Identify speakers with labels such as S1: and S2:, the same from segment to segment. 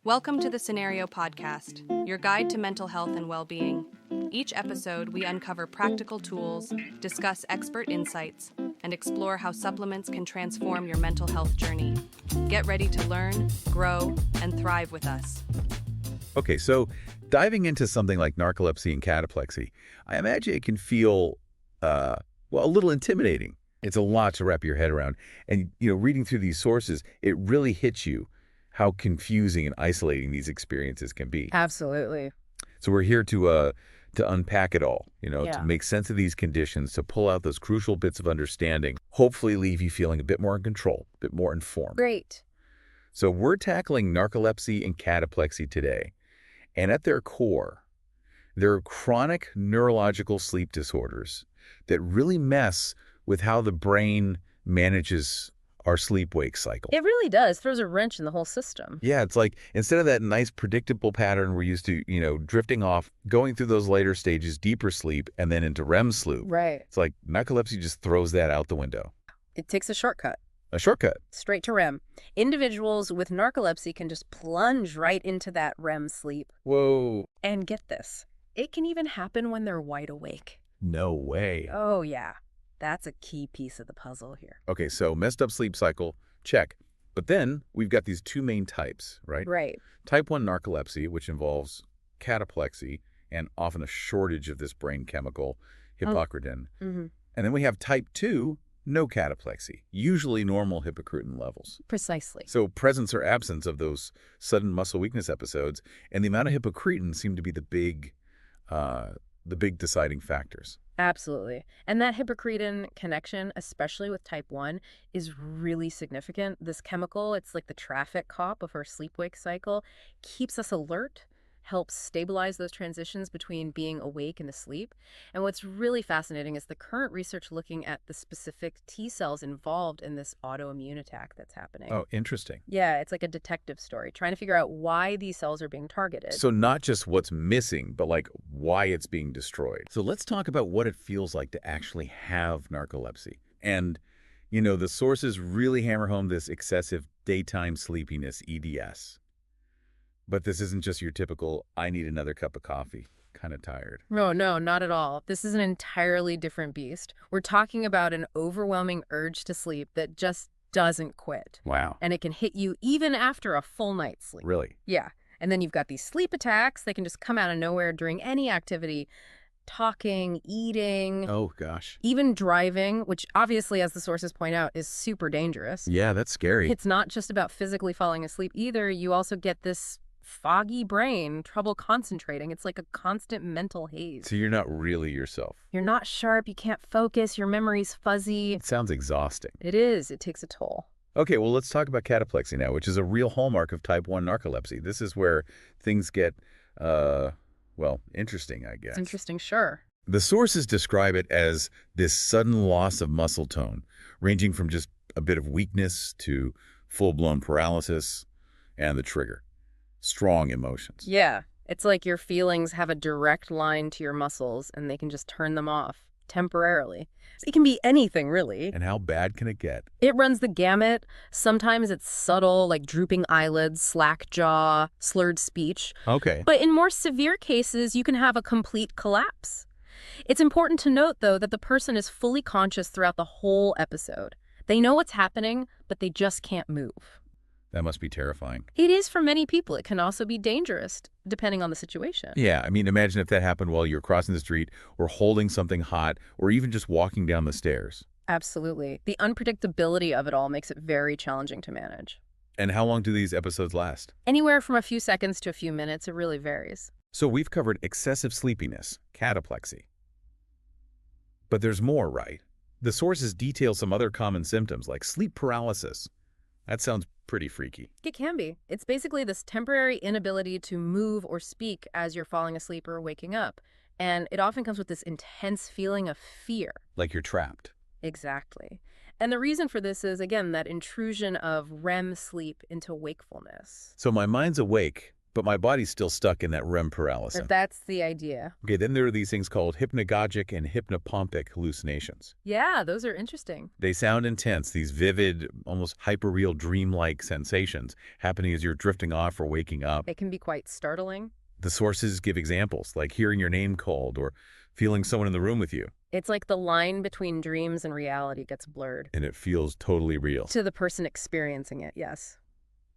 S1: Welcome to the Cenario Podcast, your guide to mental health and well-being. Each episode, we uncover practical tools, discuss expert insights, and explore how supplements can transform your mental health journey. Get ready to learn, grow, and thrive with us.
S2: Okay, so diving into something like narcolepsy and cataplexy, I imagine it can feel, a little intimidating. It's a lot to wrap your head around. And, reading through these sources, it really hits you how confusing and isolating these experiences can be.
S3: Absolutely.
S2: So we're here to unpack it all,
S3: Yeah.
S2: to make sense of these conditions, to pull out those crucial bits of understanding, hopefully leave you feeling a bit more in control, a bit more informed.
S3: Great.
S2: So we're tackling narcolepsy and cataplexy today. And at their core, they're chronic neurological sleep disorders that really mess with how the brain manages our sleep-wake cycle.
S3: It really does. Throws a wrench in the whole system.
S2: Yeah, it's like instead of that nice predictable pattern we're used to, drifting off, going through those later stages, deeper sleep, and then into REM sleep.
S3: Right.
S2: It's like narcolepsy just throws that out the window.
S3: It takes a shortcut.
S2: A shortcut.
S3: Straight to REM. Individuals with narcolepsy can just plunge right into that REM sleep.
S2: Whoa.
S3: And get this. It can even happen when they're wide awake.
S2: No way.
S3: Oh, yeah. That's a key piece of the puzzle here.
S2: Okay, so messed up sleep cycle, check. But then we've got these two main types, right?
S3: Right.
S2: Type 1 narcolepsy, which involves cataplexy and often a shortage of this brain chemical, hypocretin.
S3: Mm-hmm.
S2: And then we have type 2, no cataplexy, usually normal hypocretin levels.
S3: Precisely.
S2: So presence or absence of those sudden muscle weakness episodes and the amount of hypocretin seem to be the big deciding factors.
S3: Absolutely. And that hypocretin connection, especially with type 1, is really significant. This chemical, it's like the traffic cop of our sleep-wake cycle, keeps us alert, helps stabilize those transitions between being awake and asleep. And what's really fascinating is the current research looking at the specific T cells involved in this autoimmune attack that's happening.
S2: Oh, interesting.
S3: Yeah, it's like a detective story, trying to figure out why these cells are being targeted.
S2: So not just what's missing, but like why it's being destroyed. So let's talk about what it feels like to actually have narcolepsy. And, the sources really hammer home this excessive daytime sleepiness, EDS. But this isn't just your typical, I need another cup of coffee, kind of tired.
S3: No, not at all. This is an entirely different beast. We're talking about an overwhelming urge to sleep that just doesn't quit.
S2: Wow.
S3: And it can hit you even after a full night's sleep.
S2: Really?
S3: Yeah. And then you've got these sleep attacks. They can just come out of nowhere during any activity. Talking, eating.
S2: Oh, gosh.
S3: Even driving, which obviously, as the sources point out, is super dangerous.
S2: Yeah, that's scary.
S3: It's not just about physically falling asleep either. You also get this foggy brain, trouble concentrating. It's like a constant mental haze.
S2: So you're not really yourself.
S3: You're not sharp. You can't focus. Your memory's fuzzy.
S2: It sounds exhausting.
S3: It is. It takes a toll.
S2: Okay, well, let's talk about cataplexy now, which is a real hallmark of type 1 narcolepsy. This is where things get, interesting, I guess.
S3: It's interesting, sure.
S2: The sources describe it as this sudden loss of muscle tone, ranging from just a bit of weakness to full-blown paralysis and the trigger. Strong emotions.
S3: Yeah. It's like your feelings have a direct line to your muscles and they can just turn them off temporarily. It can be anything, really.
S2: And how bad can it get?
S3: It runs the gamut. Sometimes it's subtle, like drooping eyelids, slack jaw, slurred speech.
S2: Okay.
S3: But in more severe cases, you can have a complete collapse. It's important to note, though, that the person is fully conscious throughout the whole episode. They know what's happening, but they just can't move.
S2: That must be terrifying.
S3: It is for many people. It can also be dangerous, depending on the situation.
S2: Yeah, I mean, imagine if that happened while you're crossing the street or holding something hot or even just walking down the stairs.
S3: Absolutely. The unpredictability of it all makes it very challenging to manage.
S2: And how long do these episodes last?
S3: Anywhere from a few seconds to a few minutes. It really varies.
S2: So we've covered excessive sleepiness, cataplexy. But there's more, right? The sources detail some other common symptoms like sleep paralysis. That sounds pretty freaky.
S3: It can be. It's basically this temporary inability to move or speak as you're falling asleep or waking up. And it often comes with this intense feeling of fear.
S2: Like you're trapped.
S3: Exactly. And the reason for this is, again, that intrusion of REM sleep into wakefulness.
S2: So my mind's awake, but my body's still stuck in that REM paralysis.
S3: That's the idea.
S2: Okay, then there are these things called hypnagogic and hypnopompic hallucinations.
S3: Yeah, those are interesting.
S2: They sound intense, these vivid, almost hyperreal dream-like sensations happening as you're drifting off or waking up.
S3: It can be quite startling.
S2: The sources give examples, like hearing your name called or feeling someone in the room with you.
S3: It's like the line between dreams and reality gets blurred.
S2: And it feels totally real.
S3: To the person experiencing it, yes.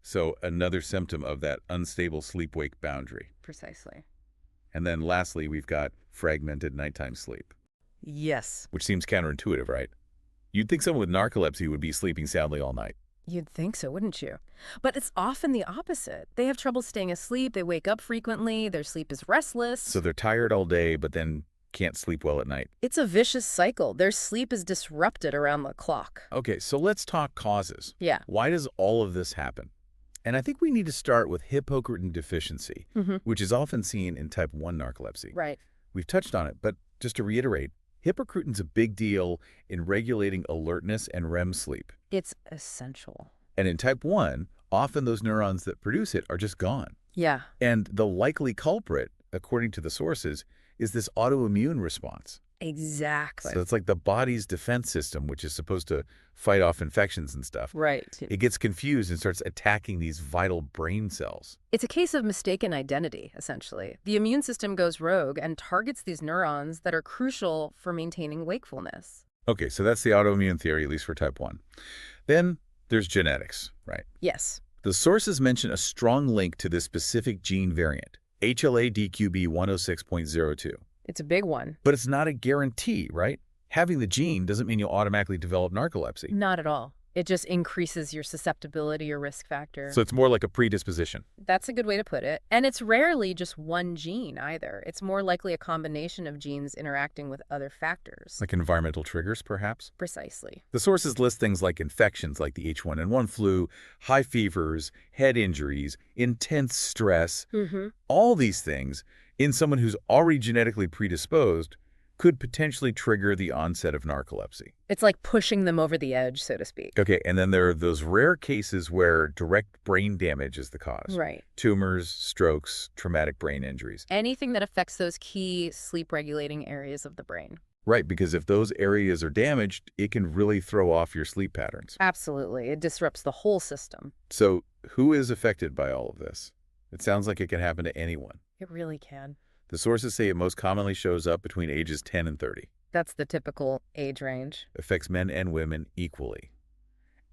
S2: So another symptom of that unstable sleep-wake boundary.
S3: Precisely.
S2: And then lastly, we've got fragmented nighttime sleep.
S3: Yes.
S2: Which seems counterintuitive, right? You'd think someone with narcolepsy would be sleeping soundly all night.
S3: You'd think so, wouldn't you? But it's often the opposite. They have trouble staying asleep, they wake up frequently, their sleep is restless.
S2: So they're tired all day, but then can't sleep well at night.
S3: It's a vicious cycle. Their sleep is disrupted around the clock.
S2: Okay, so let's talk causes.
S3: Yeah.
S2: Why does all of this happen? And I think we need to start with hypocretin deficiency, which is often seen in type 1 narcolepsy.
S3: Right.
S2: We've touched on it, but just to reiterate, hypocretin's a big deal in regulating alertness and REM sleep.
S3: It's essential.
S2: And in type 1, often those neurons that produce it are just gone.
S3: Yeah.
S2: And the likely culprit, according to the sources, is this autoimmune response.
S3: Exactly.
S2: So it's like the body's defense system, which is supposed to fight off infections and stuff.
S3: Right.
S2: It gets confused and starts attacking these vital brain cells.
S3: It's a case of mistaken identity, essentially. The immune system goes rogue and targets these neurons that are crucial for maintaining wakefulness.
S2: Okay, so that's the autoimmune theory, at least for type 1. Then there's genetics, right?
S3: Yes.
S2: The sources mention a strong link to this specific gene variant, HLA-DQB 106.02.
S3: It's a big one.
S2: But it's not a guarantee, right? Having the gene doesn't mean you'll automatically develop narcolepsy.
S3: Not at all. It just increases your susceptibility or risk factor.
S2: So it's more like a predisposition.
S3: That's a good way to put it. And it's rarely just one gene either. It's more likely a combination of genes interacting with other factors.
S2: Like environmental triggers, perhaps?
S3: Precisely.
S2: The sources list things like infections like the H1N1 flu, high fevers, head injuries, intense stress. All these things, in someone who's already genetically predisposed, could potentially trigger the onset of narcolepsy.
S3: It's like pushing them over the edge, so to speak.
S2: Okay, and then there are those rare cases where direct brain damage is the cause.
S3: Right.
S2: Tumors, strokes, traumatic brain injuries.
S3: Anything that affects those key sleep-regulating areas of the brain.
S2: Right, because if those areas are damaged, it can really throw off your sleep patterns.
S3: Absolutely. It disrupts the whole system.
S2: So who is affected by all of this? It sounds like it can happen to anyone.
S3: It really can.
S2: The sources say it most commonly shows up between ages 10 and 30.
S3: That's the typical age range.
S2: Affects men and women equally.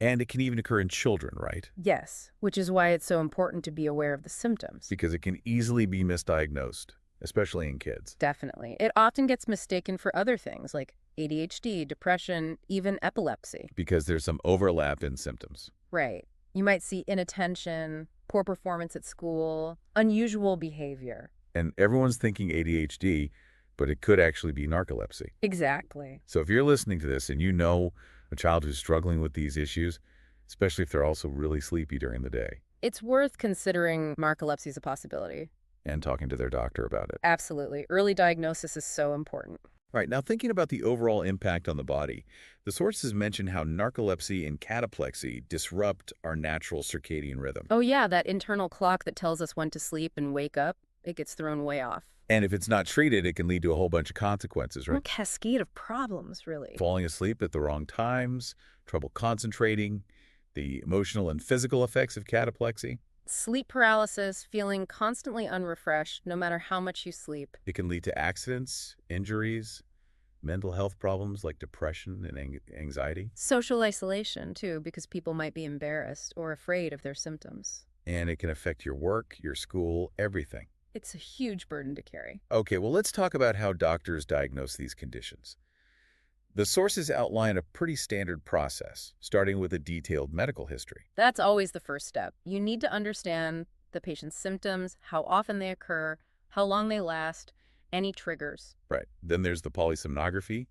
S2: And it can even occur in children, right?
S3: Yes, which is why it's so important to be aware of the symptoms.
S2: Because it can easily be misdiagnosed, especially in kids.
S3: Definitely. It often gets mistaken for other things like ADHD, depression, even epilepsy.
S2: Because there's some overlap in symptoms.
S3: Right. You might see inattention, poor performance at school, unusual behavior.
S2: And everyone's thinking ADHD, but it could actually be narcolepsy.
S3: Exactly.
S2: So if you're listening to this and you know a child who's struggling with these issues, especially if they're also really sleepy during the day,
S3: it's worth considering narcolepsy as a possibility.
S2: and talking to their doctor about it.
S3: Absolutely. Early diagnosis is so important.
S2: All right, now thinking about the overall impact on the body, the sources mention how narcolepsy and cataplexy disrupt our natural circadian rhythm.
S3: Oh yeah, that internal clock that tells us when to sleep and wake up, it gets thrown way off.
S2: And if it's not treated, it can lead to a whole bunch of consequences,
S3: A
S2: right?
S3: cascade of problems, really.
S2: Falling asleep at the wrong times, trouble concentrating, the emotional and physical effects of cataplexy.
S3: Sleep paralysis, feeling constantly unrefreshed no matter how much you sleep.
S2: It can lead to accidents, injuries, mental health problems like depression and anxiety.
S3: Social isolation, too, because people might be embarrassed or afraid of their symptoms.
S2: And it can affect your work, your school, everything.
S3: It's a huge burden to carry.
S2: Okay, well, let's talk about how doctors diagnose these conditions. The sources outline a pretty standard process, starting with a detailed medical history.
S3: That's always the first step. You need to understand the patient's symptoms, how often they occur, how long they last, any triggers.
S2: Right. Then there's the polysomnography,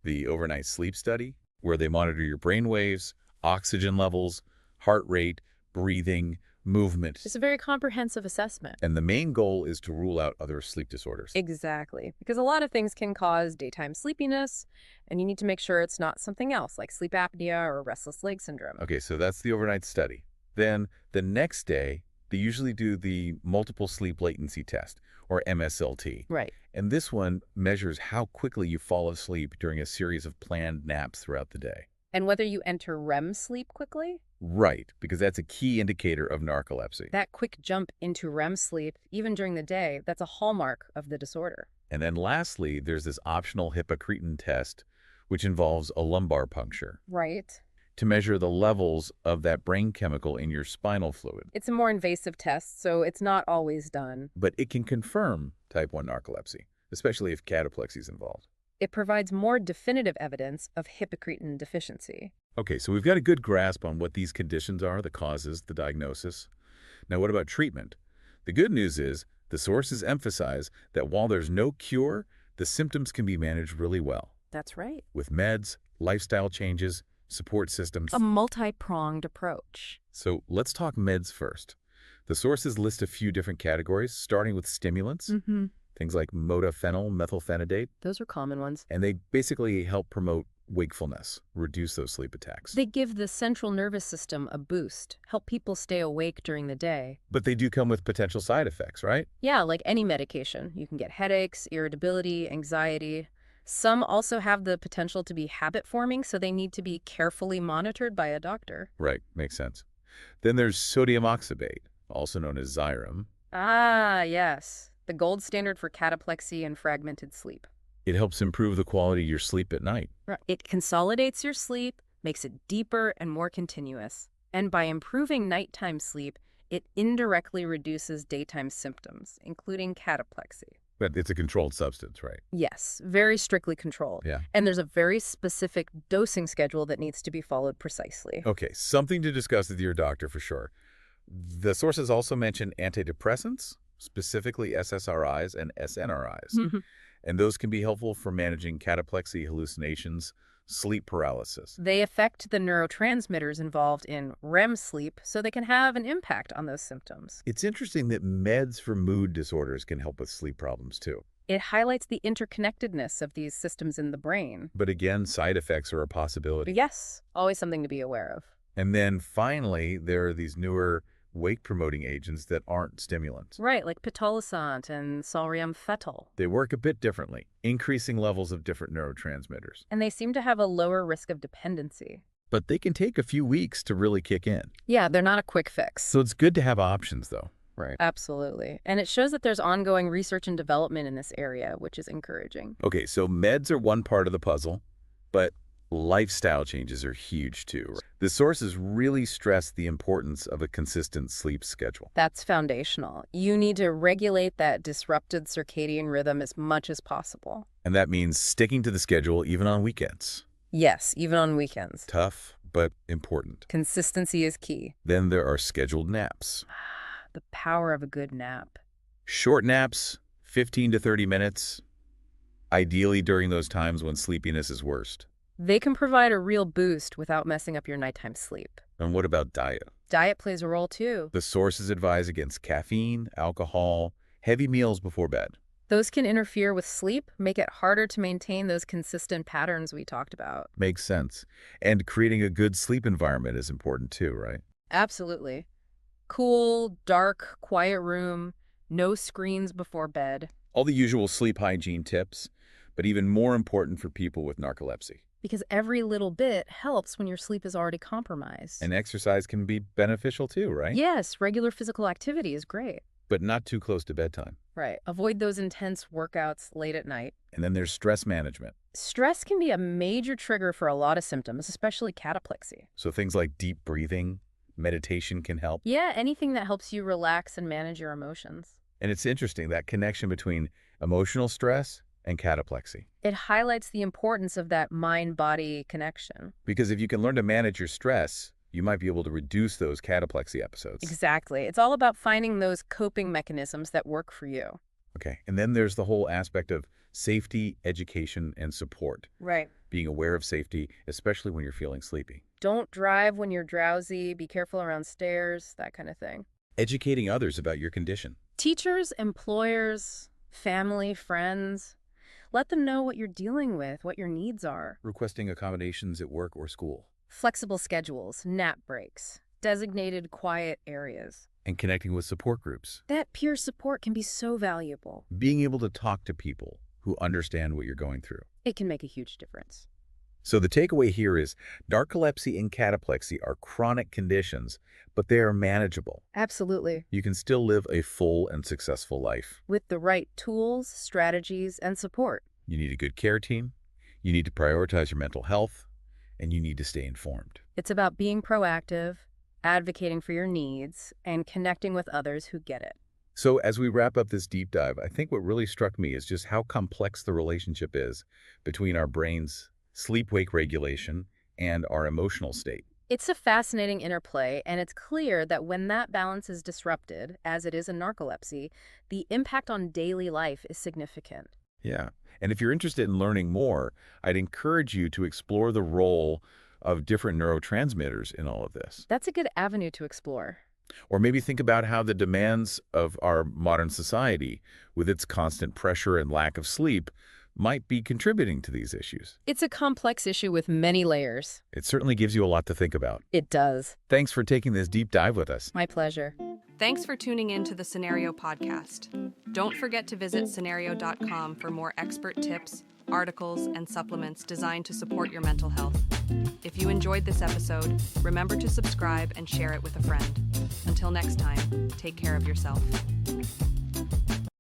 S2: the overnight sleep study, where they monitor your brain waves, oxygen levels, heart rate, breathing, movement.
S3: It's a very comprehensive assessment.
S2: And the main goal is to rule out other sleep disorders.
S3: Exactly. Because a lot of things can cause daytime sleepiness, and you need to make sure it's not something else like sleep apnea or restless leg syndrome.
S2: Okay, so that's the overnight study. Then the next day, They usually do the multiple sleep latency test, or MSLT.
S3: Right.
S2: And this one measures how quickly you fall asleep during a series of planned naps throughout the day.
S3: And whether you enter REM sleep quickly?
S2: Right, because that's a key indicator of narcolepsy.
S3: That quick jump into REM sleep, even during the day, that's a hallmark of the disorder.
S2: And then lastly, there's this optional hypocretin test, which involves a lumbar puncture
S3: Right.
S2: to measure the levels of that brain chemical in your spinal fluid.
S3: It's a more invasive test, so it's not always done.
S2: But it can confirm type 1 narcolepsy, especially if cataplexy is involved.
S3: It provides more definitive evidence of hypocretin deficiency.
S2: Okay, so we've got a good grasp on what these conditions are, the causes, the diagnosis. Now, what about treatment? The good news is the sources emphasize that while there's no cure, the symptoms can be managed really well
S3: That's right.
S2: with meds, lifestyle changes, support systems.
S3: A multi-pronged approach.
S2: So let's talk meds first. The sources list a few different categories, starting with stimulants, things like modafinil, methylphenidate,
S3: Those are common ones.
S2: and they basically help promote wakefulness, reduce those sleep attacks.
S3: They give the central nervous system a boost, help people stay awake during the day.
S2: But they do come with potential side effects, right?
S3: Yeah, like any medication. You can get headaches, irritability, anxiety. Some also have the potential to be habit-forming, so they need to be carefully monitored by a doctor.
S2: Right, makes sense. Then there's sodium oxybate, also known as Xyrem.
S3: Ah, yes. The gold standard for cataplexy and fragmented sleep.
S2: It helps improve the quality of your sleep at night.
S3: It consolidates your sleep, makes it deeper and more continuous. And by improving nighttime sleep, it indirectly reduces daytime symptoms, including cataplexy.
S2: But it's a controlled substance, right?
S3: Yes, very strictly controlled.
S2: Yeah.
S3: And there's a very specific dosing schedule that needs to be followed precisely.
S2: Okay, something to discuss with your doctor for sure. The sources also mention antidepressants, specifically SSRIs and SNRIs. And those can be helpful for managing cataplexy, hallucinations, sleep paralysis.
S3: They affect the neurotransmitters involved in REM sleep, so they can have an impact on those symptoms.
S2: It's interesting that meds for mood disorders can help with sleep problems too.
S3: It highlights the interconnectedness of these systems in the brain.
S2: But again, side effects are a possibility.
S3: Yes, always something to be aware of.
S2: And then finally, there are these newer wake-promoting agents that aren't stimulants.
S3: Right, like pitolisant and solriamfetol.
S2: They work a bit differently, increasing levels of different neurotransmitters.
S3: And they seem to have a lower risk of dependency.
S2: But they can take a few weeks to really kick in.
S3: Yeah, they're not a quick fix.
S2: So it's good to have options, though. Right.
S3: Absolutely. And it shows that there's ongoing research and development in this area, which is encouraging.
S2: Okay, so meds are one part of the puzzle, but lifestyle changes are huge too. The sources really stress the importance of a consistent sleep schedule.
S3: That's foundational. You need to regulate that disrupted circadian rhythm as much as possible.
S2: And that means sticking to the schedule even on weekends.
S3: Yes, even on weekends.
S2: Tough, but important.
S3: Consistency is key.
S2: Then there are scheduled naps.
S3: The power of a good nap.
S2: Short naps, 15 to 30 minutes, ideally during those times when sleepiness is worst.
S3: They can provide a real boost without messing up your nighttime sleep.
S2: And what about diet?
S3: Diet plays a role too.
S2: The sources advise against caffeine, alcohol, heavy meals before bed.
S3: Those can interfere with sleep, make it harder to maintain those consistent patterns we talked about.
S2: Makes sense. And creating a good sleep environment is important too, right?
S3: Absolutely. Cool, dark, quiet room, no screens before bed.
S2: All the usual sleep hygiene tips, but even more important for people with narcolepsy.
S3: Because every little bit helps when your sleep is already compromised.
S2: And exercise can be beneficial too, right?
S3: Yes, regular physical activity is great.
S2: But not too close to bedtime.
S3: Right. Avoid those intense workouts late at night.
S2: And then there's stress management.
S3: Stress can be a major trigger for a lot of symptoms, especially cataplexy.
S2: So things like deep breathing, meditation can help.
S3: Yeah, anything that helps you relax and manage your emotions.
S2: And it's interesting, that connection between emotional stress and cataplexy.
S3: It highlights the importance of that mind-body connection.
S2: Because if you can learn to manage your stress, you might be able to reduce those cataplexy episodes.
S3: Exactly. It's all about finding those coping mechanisms that work for you.
S2: Okay. And then there's the whole aspect of safety, education, and support.
S3: Right.
S2: Being aware of safety, especially when you're feeling sleepy.
S3: Don't drive when you're drowsy. Be careful around stairs, that kind of thing.
S2: Educating others about your condition.
S3: Teachers, employers, family, friends. Let them know what you're dealing with, what your needs are.
S2: Requesting accommodations at work or school.
S3: Flexible schedules, nap breaks, designated quiet areas.
S2: and connecting with support groups.
S3: That peer support can be so valuable.
S2: Being able to talk to people who understand what you're going through.
S3: It can make a huge difference.
S2: So the takeaway here is narcolepsy and cataplexy are chronic conditions, but they are manageable.
S3: Absolutely.
S2: You can still live a full and successful life.
S3: With the right tools, strategies, and support.
S2: You need a good care team, you need to prioritize your mental health, and you need to stay informed.
S3: It's about being proactive, advocating for your needs, and connecting with others who get it.
S2: So as we wrap up this deep dive, I think what really struck me is just how complex the relationship is between our brain's sleep-wake regulation and our emotional state.
S3: It's a fascinating interplay, and it's clear that when that balance is disrupted, as it is in narcolepsy, the impact on daily life is significant.
S2: Yeah. And if you're interested in learning more, I'd encourage you to explore the role of different neurotransmitters in all of this.
S3: That's a good avenue to explore.
S2: Or maybe think about how the demands of our modern society, with its constant pressure and lack of sleep, might be contributing to these issues.
S3: It's a complex issue with many layers.
S2: It certainly gives you a lot to think about.
S3: It does.
S2: Thanks for taking this deep dive with us.
S3: My pleasure.
S1: Thanks for tuning in to the Cenario podcast. Don't forget to visit Cenario.com for more expert tips, articles, and supplements designed to support your mental health. If you enjoyed this episode, remember to subscribe and share it with a friend. Until next time, take care of yourself.